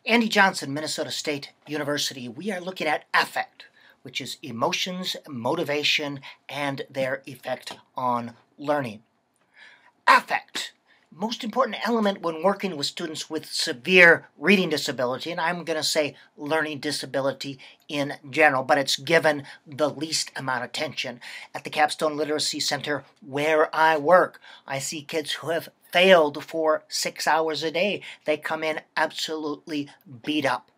Andy Johnson, Minnesota State University. We are looking at affect, which is emotions, motivation, and their effect on learning. Affect, most important element when working with students with severe reading disability, and I'm going to say learning disability in general, but it's given the least amount of attention. At the Capstone Literacy Center where I work, I see kids who have failed for 6 hours a day. They come in absolutely beat up.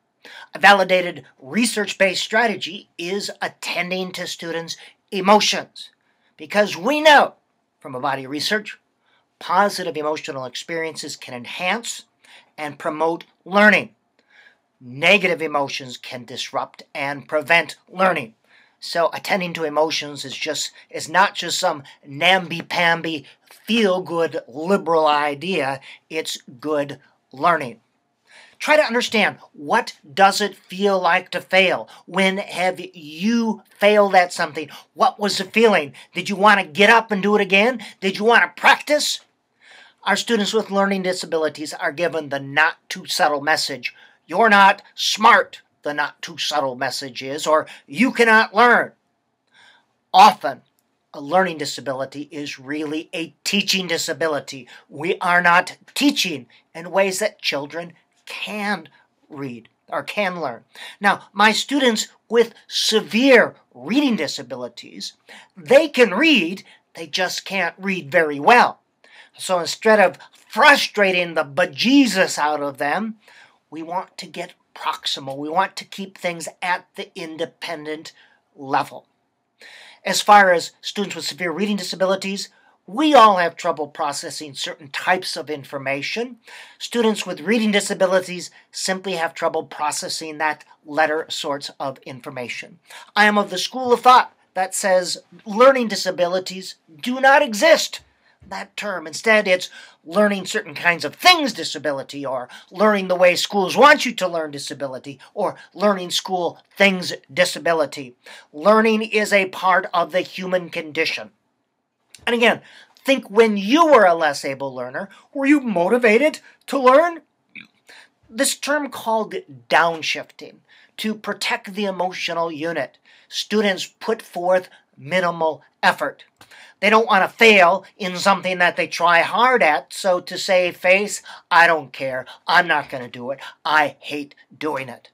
A validated research-based strategy is attending to students' emotions, because we know from a body of research, positive emotional experiences can enhance and promote learning. Negative emotions can disrupt and prevent learning. So attending to emotions is not just some namby-pamby, feel-good liberal idea. It's good learning. Try to understand, what does it feel like to fail? When have you failed at something? What was the feeling? Did you want to get up and do it again? Did you want to practice? Our students with learning disabilities are given the not too subtle message. You're not smart, the not too subtle message is, or you cannot learn. Often, a learning disability is really a teaching disability. We are not teaching in ways that children can read or can learn. Now, my students with severe reading disabilities, they can read, they just can't read very well. So instead of frustrating the bejesus out of them, we want to get proximal. We want to keep things at the independent level. As far as students with severe reading disabilities, we all have trouble processing certain types of information. Students with reading disabilities simply have trouble processing that latter sorts of information. I am of the school of thought that says learning disabilities do not exist. That term. Instead, it's learning certain kinds of things disability, or learning the way schools want you to learn disability, or learning school things disability. Learning is a part of the human condition. And again, think when you were a less able learner, were you motivated to learn? This term called downshifting, to protect the emotional unit. Students put forth minimal effort. They don't want to fail in something that they try hard at, so to save face, I don't care, I'm not going to do it, I hate doing it.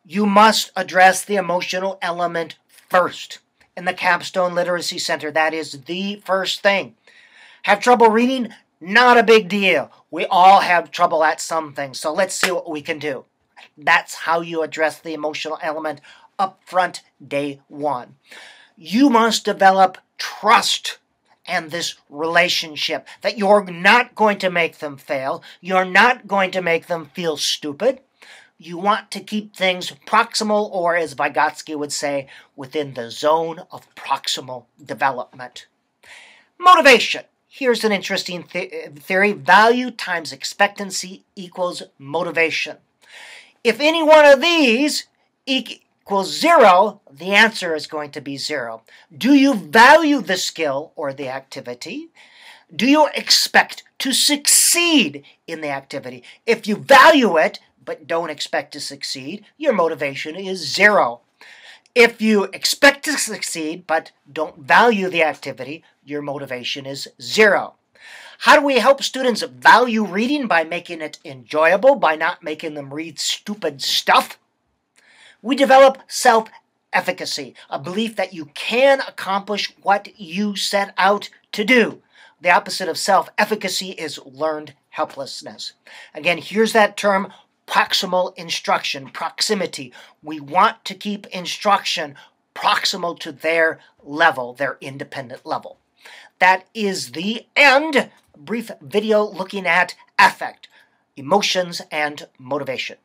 You must address the emotional element first. In the Capstone Literacy Center, that is the first thing. Have trouble reading? Not a big deal. We all have trouble at some things, so let's see what we can do. That's how you address the emotional element up front, day one. You must develop trust and this relationship that you're not going to make them fail. You're not going to make them feel stupid. You want to keep things proximal, or as Vygotsky would say, within the zone of proximal development. Motivation. Here's an interesting theory. Value times expectancy equals motivation. If any one of these equals 0, the answer is going to be 0. Do you value the skill or the activity? Do you expect to succeed in the activity? If you value it but don't expect to succeed, your motivation is 0. If you expect to succeed but don't value the activity, your motivation is 0. How do we help students value reading? By making it enjoyable, by not making them read stupid stuff. We develop self-efficacy, a belief that you can accomplish what you set out to do. The opposite of self-efficacy is learned helplessness. Again, here's that term, proximal instruction, proximity. We want to keep instruction proximal to their level, their independent level. That is the end. Brief video looking at affect, emotions, and motivation.